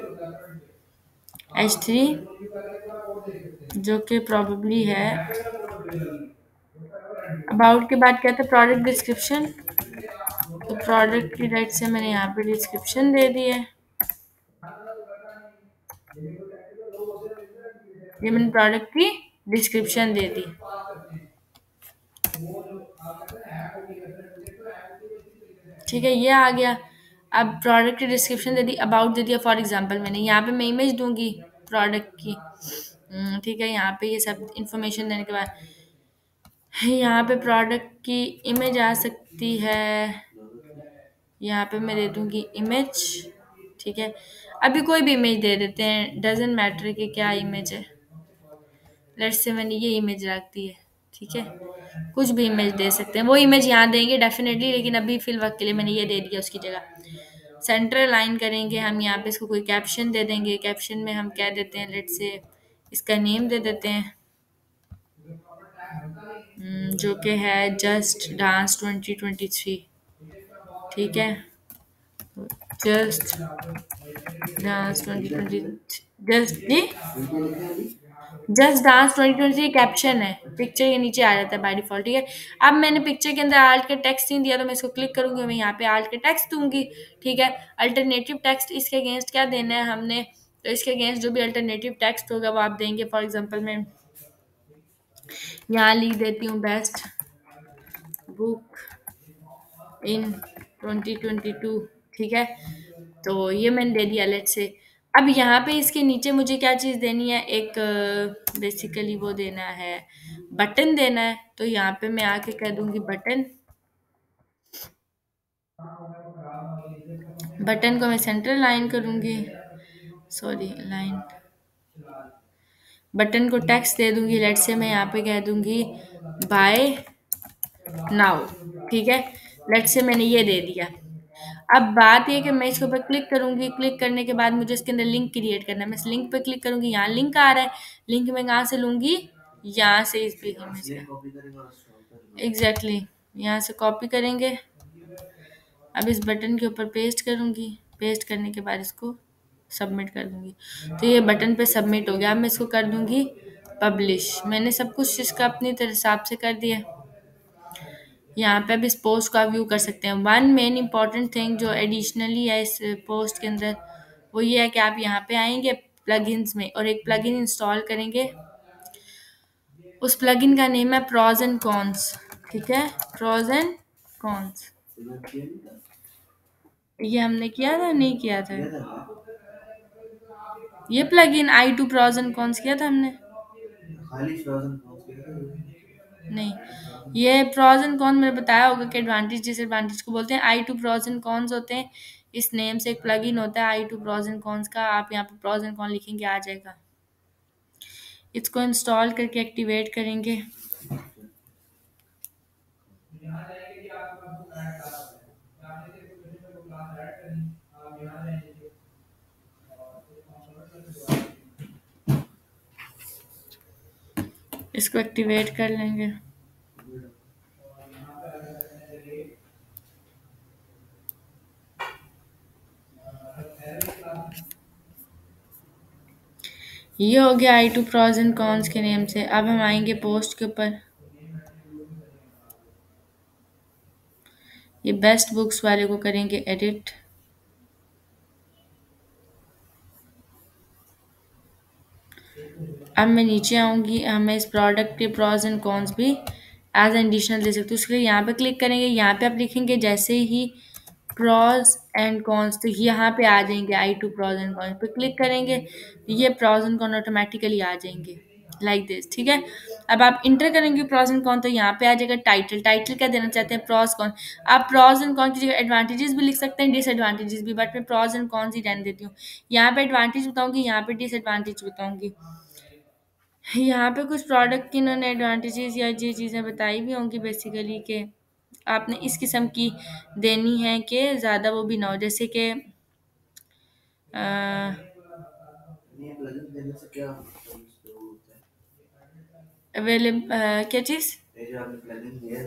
[SPEAKER 1] H3 जो कि प्रॉबेबली है अबाउट के बाद क्या था प्रोडक्ट डिस्क्रिप्शन। तो प्रोडक्ट की राइट से मैंने यहाँ पे डिस्क्रिप्शन दे दी है। ये मैंने प्रोडक्ट की डिस्क्रिप्शन दे दी। ठीक है, ये आ गया। अब प्रोडक्ट की description they the, about they दिया। फॉर एग्जांपल मैंने यहाँ पे मैं इमेज दूंगी प्रोडक्ट की। ठीक है, यहाँ पे ये सब इंफॉर्मेशन देने के बाद यहाँ पे प्रोडक्ट की इमेज आ सकती है। यहाँ पे मैं दे दूंगी इमेज। ठीक है, अभी कोई भी इमेज दे देते हैं, डजेंट मैटर कि क्या इमेज है। लेट्स से मैंने ये इमेज रख दी है। ठीक है, कुछ भी इमेज दे सकते हैं, वो इमेज यहाँ देंगे डेफिनेटली, लेकिन अभी फिल वक्त के लिए मैंने ये दे दिया उसकी जगह। सेंटर लाइन करेंगे हम यहाँ पे, इसको कोई कैप्शन दे देंगे। कैप्शन में हम क्या देते हैं, लेट्स से इसका नेम दे देते हैं जो कि है जस्ट डांस 2023। ठीक है, जस्ट डांस 2020, जस्ट जी जस्ट डांस 2023 कैप्शन है, पिक्चर के नीचे आ जाता है बाय डिफॉल्ट। ठीक है, अब मैंने पिक्चर के अंदर आल्ट के टेक्स्ट नहीं दिया, तो मैं इसको क्लिक करूंगी, मैं यहाँ पे आल्ट के टेक्स्ट दूंगी। ठीक है, अल्टरनेटिव टेक्स्ट इसके अगेंस्ट क्या देना है हमने, तो इसके अगेंस्ट जो भी अल्टरनेटिव टेक्स्ट होगा वो आप देंगे। फॉर एग्जाम्पल मैं यहाँ लिख देती हूँ बेस्ट बुक इन 2022। ठीक है, तो ये मैंने दे दिया लेट से। अब यहाँ पे इसके नीचे मुझे क्या चीज़ देनी है, एक बेसिकली वो देना है, बटन देना है। तो यहाँ पे मैं आके कह दूंगी बटन। बटन को मैं सेंटर लाइन करूंगी, सॉरी लाइन। बटन को टेक्स्ट दे दूंगी, लेट से मैं यहाँ पे कह दूंगी बाय नाउ। ठीक है, लेट से मैंने ये दे दिया। अब बात ये कि मैं इसके ऊपर क्लिक करूंगी, क्लिक करने के बाद मुझे इसके अंदर लिंक क्रिएट करना है। मैं इस लिंक पे क्लिक करूंगी, यहाँ लिंक आ रहा है। लिंक मैं कहाँ से लूंगी, यहाँ से इस इमेज का एग्जैक्टली यहाँ से कॉपी करेंगे। अब इस बटन के ऊपर पेस्ट करूंगी, पेस्ट करने के बाद इसको सबमिट कर दूंगी। तो ये बटन पे सबमिट हो गया। अब मैं इसको कर दूंगी पब्लिश। मैंने सब कुछ इसका अपनी तरह हिसाब से कर दिया। यहाँ पे अब इस पोस्ट को आप व्यू कर सकते हैं। वन मेन इंपॉर्टेंट थिंग जो एडिशनली है इस पोस्ट के अंदर, वो ये है कि आप यहाँ पे आएंगे प्लगइन्स में और एक प्लगइन इंस्टॉल करेंगे। उस प्लगइन का नेम है प्रॉज एंड कॉन्स। ठीक है, प्रॉज एंड कॉन्स। ये हमने किया था, नहीं किया था ये plugin i2 pros and cons किया था हमने, नहीं। ये प्रॉज एंड कॉन्स मैंने बताया होगा कि एडवांटेज डिसएडवांटेज को बोलते हैं। i2 प्रॉज एंड कॉन्स होते हैं, इस नेम से एक प्लगइन होता है i2 प्रॉज एंड कॉन्स का। आप यहाँ पे प्रॉज एंड कॉन लिखेंगे, आ जाएगा। इसको इंस्टॉल करके एक्टिवेट करेंगे। इसको एक्टिवेट कर लेंगे। ये हो गया i2 प्रॉज एंड कॉन्स के नेम से। अब हम आएंगे पोस्ट के ऊपर। ये बेस्ट बुक्स वाले को करेंगे एडिट। अब मैं नीचे आऊंगी, मैं इस प्रोडक्ट के प्रॉज एंड कॉन्स भी एज एडिशनल दे सकती हूँ। उसके लिए यहाँ पे क्लिक करेंगे, यहाँ पे आप लिखेंगे जैसे ही प्रॉज एंड कॉन्स, तो यहाँ पे आ जाएंगे i2 प्रॉज एंड कॉन्स पे क्लिक करेंगे, ये प्रॉज एंड कॉन ऑटोमेटिकली आ जाएंगे लाइक दिस। ठीक है, अब आप इंटर करेंगे प्रॉज एंड कॉन, तो यहाँ पे आ जाएगा टाइटल। टाइटल क्या देना चाहते हैं, प्रॉज कॉन। आप प्रॉज एंड कॉन की जगह एडवांटेजेस भी लिख सकते हैं, डिसएडवांटेजेस भी, बट मैं प्रॉज एंड कॉन्स ही रहने देती हूँ। यहाँ पे एडवांटेज बताऊंगी, यहाँ पे डिसएडवांटेज बताऊंगी। यहाँ पे कुछ प्रोडक्ट की इन्होंने एडवांटेजेस या ये चीज़ें बताई भी होंगी बेसिकली कि आपने इस किस्म की देनी है कि ज़्यादा वो भी ना हो, जैसे कि
[SPEAKER 3] नहीं प्लगइन देने से क्या मतलब उस पे वो होता
[SPEAKER 1] क्या चीज़?
[SPEAKER 3] है ये जो आपने प्लगइन दिया है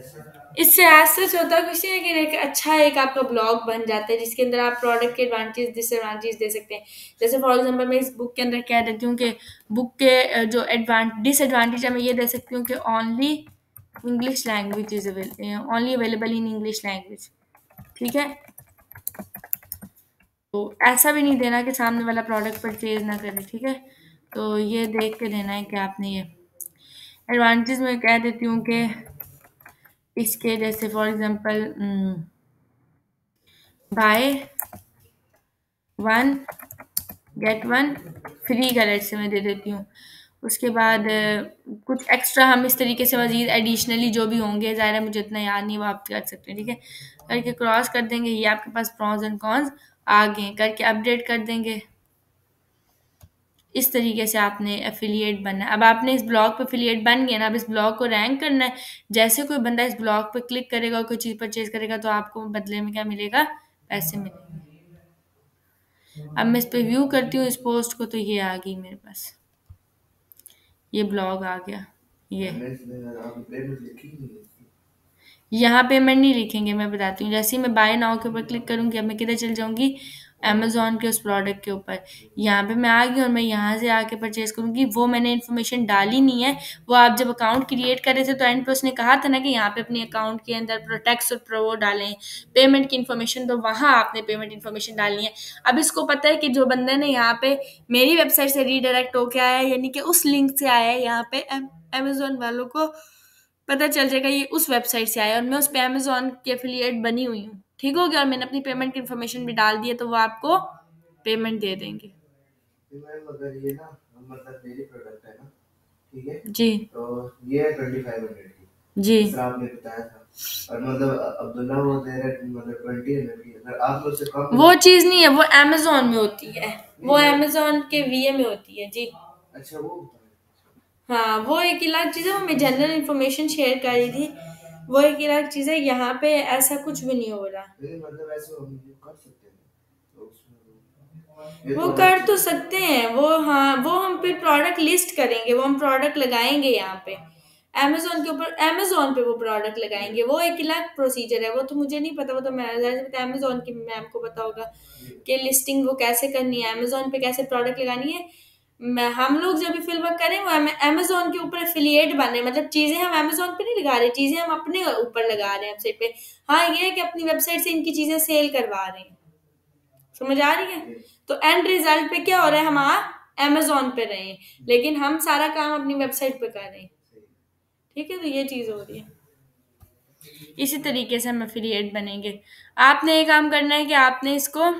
[SPEAKER 1] इससे एज सच होता कुछ नहीं, लेकिन एक अच्छा एक आपका ब्लॉग बन जाता है जिसके अंदर आप प्रोडक्ट के एडवांटेज डिसएडवांटेज दे सकते हैं। जैसे फॉर एग्जांपल मैं इस बुक के अंदर कह देती हूँ कि बुक के जो डिसएडवांटेज है मैं ये दे सकती हूँ कि only English language is only available in English language. ठीक है, तो ऐसा भी नहीं देना कि सामने वाला प्रोडक्ट परचेज ना करे। ठीक है, तो ये देख के देना है कि आपने ये एडवांटेज में कह देती हूँ कि इसके जैसे for example by one get one free का रेट से मैं दे देती हूँ। उसके बाद कुछ एक्स्ट्रा हम इस तरीके से मज़ीद एडिशनली जो भी होंगे, ज़ाहिर है मुझे इतना याद नहीं, वो आप कर सकते हैं। ठीक है, करके क्रॉस कर देंगे, ये आपके पास प्रॉन्स एंड कॉन्स आ गए, करके अपडेट कर देंगे। इस तरीके से आपने एफिलिएट बनना है। अब आपने इस ब्लॉग पे एफिलिएट बन गए ना, अब इस ब्लॉग को रैंक करना है। जैसे कोई बंदा इस ब्लॉग पे क्लिक करेगा और कोई चीज़ परचेज करेगा तो आपको बदले में क्या मिलेगा? पैसे मिलेंगे। अब मैं इस पे व्यू करती हूँ इस पोस्ट को, तो ये आ गई मेरे पास, ये ब्लॉग आ गया। ये
[SPEAKER 3] आप पेमेंट लिखेंगे
[SPEAKER 1] यहाँ पेमेंट नहीं लिखेंगे, मैं बताती हूँ। जैसे ही मैं बाय नाउ के ऊपर क्लिक करूँगी, अब मैं किधर चल जाऊँगी? अमेज़न के उस प्रोडक्ट के ऊपर। यहाँ पे मैं आ गई और मैं यहाँ से आके परचेज करूँगी। वो मैंने इन्फॉर्मेशन डाली नहीं है। वो आप जब अकाउंट क्रिएट कर रहे थे तो एंड पे उसने कहा था ना कि यहाँ पे अपने अकाउंट के अंदर प्रोटेक्ट्स और प्रो डालें पेमेंट की इन्फॉर्मेशन, तो वहाँ आपने पेमेंट इन्फॉर्मेशन डालनी है। अब इसको पता है कि जो बंदे ने यहाँ पे मेरी वेबसाइट से रीडायरेक्ट होके आया है, यानी कि उस लिंक से आया है, यहाँ पे अमेज़न वालों को पता चल जाएगा ये उस वेबसाइट से आया और मैं उस पे अमेज़न की एफिलिएट बनी हुई हूँ। ठीक हो गया, और मैंने अपनी पेमेंट की इन्फॉर्मेशन भी डाल दी है, तो वो आपको पेमेंट दे देंगे।
[SPEAKER 3] मैम अगर ये ना मतलब मेरी प्रोडक्ट है ना, ठीक है,
[SPEAKER 1] जी
[SPEAKER 3] तो ये है 2500 की
[SPEAKER 1] जी
[SPEAKER 3] जिस तरह आपने बताया था, और मतलब अब्दुल्ला वो दे रहा है मतलब 20 की, अगर आप मुझसे कम
[SPEAKER 1] वो चीज़ नहीं है, वो अमेज़न में होती है, वो अमेज़न के वीए में होती है। जी
[SPEAKER 3] अच्छा वो बताया।
[SPEAKER 1] हाँ, वो एक अलग चीज़ है, वो मैं जनरल इन्फॉर्मेशन शेयर कर रही थी, वो एक अलग चीज़ है। यहाँ पे ऐसा कुछ भी नहीं हो रहा।
[SPEAKER 3] नहीं मतलब ऐसे हम ये कर सकते हैं तो उसमें ये
[SPEAKER 1] वो
[SPEAKER 3] तो अलग
[SPEAKER 1] कर तो
[SPEAKER 3] चीज
[SPEAKER 1] सकते हैं, वो हाँ, वो हम फिर प्रोडक्ट लिस्ट करेंगे, वो हम प्रोडक्ट लगाएंगे यहाँ पे अमेज़न के ऊपर, अमेज़न पे वो प्रोडक्ट लगाएंगे। वो एक अलग प्रोसीजर है, वो तो मुझे नहीं पता, वो तो मैं अमेज़न की मैम को पता होगा कि लिस्टिंग वो कैसे करनी है, अमेज़न पे कैसे प्रोडक्ट लगानी है। हम लोग जब भी फिल वर्क करें वो अमेज़न के ऊपर एफिलिएट बने, मतलब चीज़ें हम अमेज़न पे नहीं लगा रहे, चीज़ें हम अपने ऊपर लगा रहे हैं वेबसाइट पे। हाँ, ये है कि अपनी वेबसाइट से इनकी चीज़ें सेल करवा रहे हैं। समझ आ रही है? तो एंड रिजल्ट पे क्या हो रहा है, हम अमेज़न पे रहे हैं, लेकिन हम सारा काम अपनी वेबसाइट पे कर रहे हैं। ठीक है, तो ये चीज़ हो रही है। इसी तरीके से हम एफिलिएट बनेंगे। आपने ये काम करना है कि आपने इसको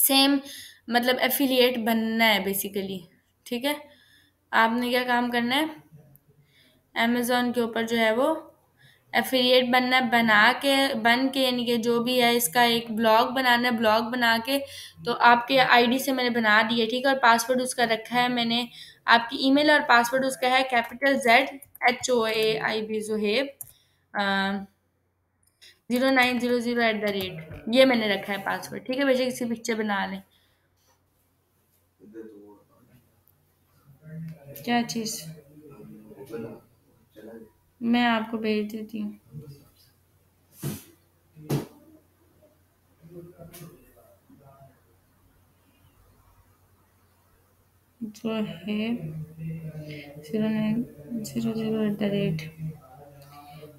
[SPEAKER 1] सेम मतलब एफिलिएट बनना है बेसिकली। ठीक है, आपने क्या काम करना है? अमेज़न के ऊपर जो है वो एफिलिएट बनना है, बन के यानी कि जो भी है इसका एक ब्लॉग बनाना है। ब्लॉग बना के तो आपके आईडी से मैंने बना दी है, ठीक है, और पासवर्ड उसका रखा है मैंने। आपकी ईमेल और पासवर्ड उसका है कैपिटल ZHOAIB ज़ुहेब 0900 ये मैंने रखा है पासवर्ड। ठीक है, वैसे किसी पिक्चर बना लें। क्या चीज़? मैं आपको भेज देती हूँ। जो है 0900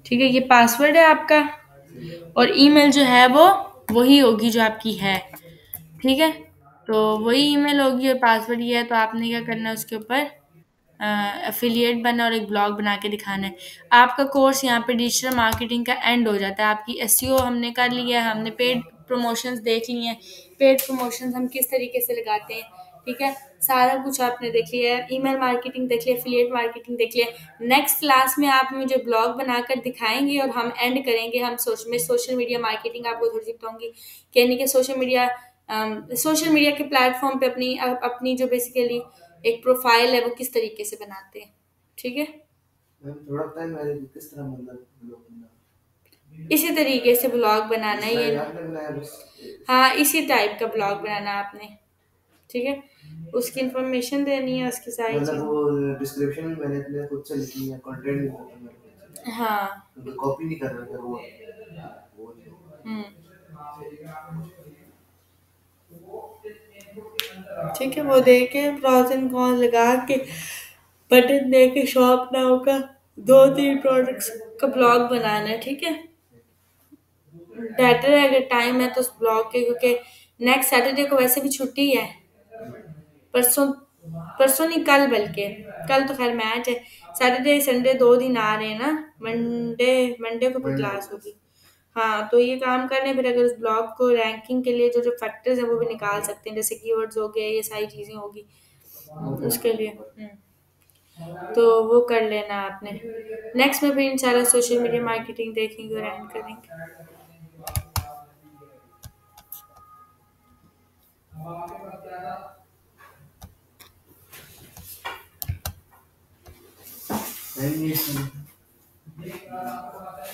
[SPEAKER 1] ठीक है, ये पासवर्ड है आपका, और ईमेल जो है वो वही होगी जो आपकी है। ठीक है, तो वही ईमेल होगी और पासवर्ड ये है। तो आपने क्या करना है, उसके ऊपर एफिलिएट बनना और एक ब्लॉग बना के दिखाना है। आपका कोर्स यहाँ पे डिजिटल मार्केटिंग का एंड हो जाता है। आपकी एसईओ हमने कर लिया है, हमने पेड प्रमोशंस देख लिए हैं, पेड प्रमोशंस हम किस तरीके से लगाते हैं। ठीक है, सारा कुछ आपने देख लिया है, ईमेल मार्केटिंग देख लिया, एफिलिएट मार्केटिंग देख लिया। नेक्स्ट क्लास में आप मुझे ब्लॉग बनाकर दिखाएंगे और हम एंड करेंगे। हम सोशल मीडिया मार्केटिंग आपको थोड़ी सी बताऊंगी, यानी कि सोशल मीडिया के प्लेटफॉर्म पे अपनी जो बेसिकली एक प्रोफाइल है वो किस तरीके से बनाते हैं। ठीक है,
[SPEAKER 3] मैम थोड़ा टाइम है किस तरह मतलब लोग
[SPEAKER 1] इसी तरीके से ब्लॉग बनाना है ये।
[SPEAKER 3] आपने बनाया बस
[SPEAKER 1] हाँ, इसी टाइप का ब्लॉग बनाना है आपने। ठीक है, उसकी इंफॉर्मेशन देनी है, उसकी सारी
[SPEAKER 3] मतलब
[SPEAKER 1] चीज़ें।
[SPEAKER 3] वो डिस्क्रिप्शन भी मैंने अपने खुद से लिखनी है, कंटेंट भी मतलब मैंने खुद से,
[SPEAKER 1] हाँ।
[SPEAKER 3] क्योंकि कॉपी नहीं कर रहा था वो नहीं होगा।
[SPEAKER 1] हम्म। ठीक है, वो दे के प्रॉस एंड कॉन्स लगा के बटन दे के शॉप नाउ का 2-3 प्रोडक्ट्स का ब्लॉग बनाना है, ठीक है। बेटर है अगर टाइम है तो उस ब्लॉग के, क्योंकि नेक्स्ट सैटरडे को वैसे भी छुट्टी है। परसों, परसों नहीं कल, बल्कि कल तो खैर मैच है। सैटरडे संडे 2 दिन आ रहे हैं ना। मंडे, मंडे को भी
[SPEAKER 3] मंडे को
[SPEAKER 1] क्लास
[SPEAKER 3] क्लास।
[SPEAKER 1] होगी। हाँ, तो ये काम करने, फिर अगर उस ब्लॉग को रैंकिंग के लिए जो जो फैक्टर्स हैं वो भी निकाल सकते हैं, जैसे कीवर्ड्स हो गए, ये सारी चीज़ें होगी
[SPEAKER 3] वो फिर
[SPEAKER 1] उसके लिए। तो वो कर लेना आपने। नेक्स्ट में फिर इंशाल्लाह सोशल मीडिया मार्केटिंग देखेंगे और एंड करेंगे।
[SPEAKER 3] नहीं,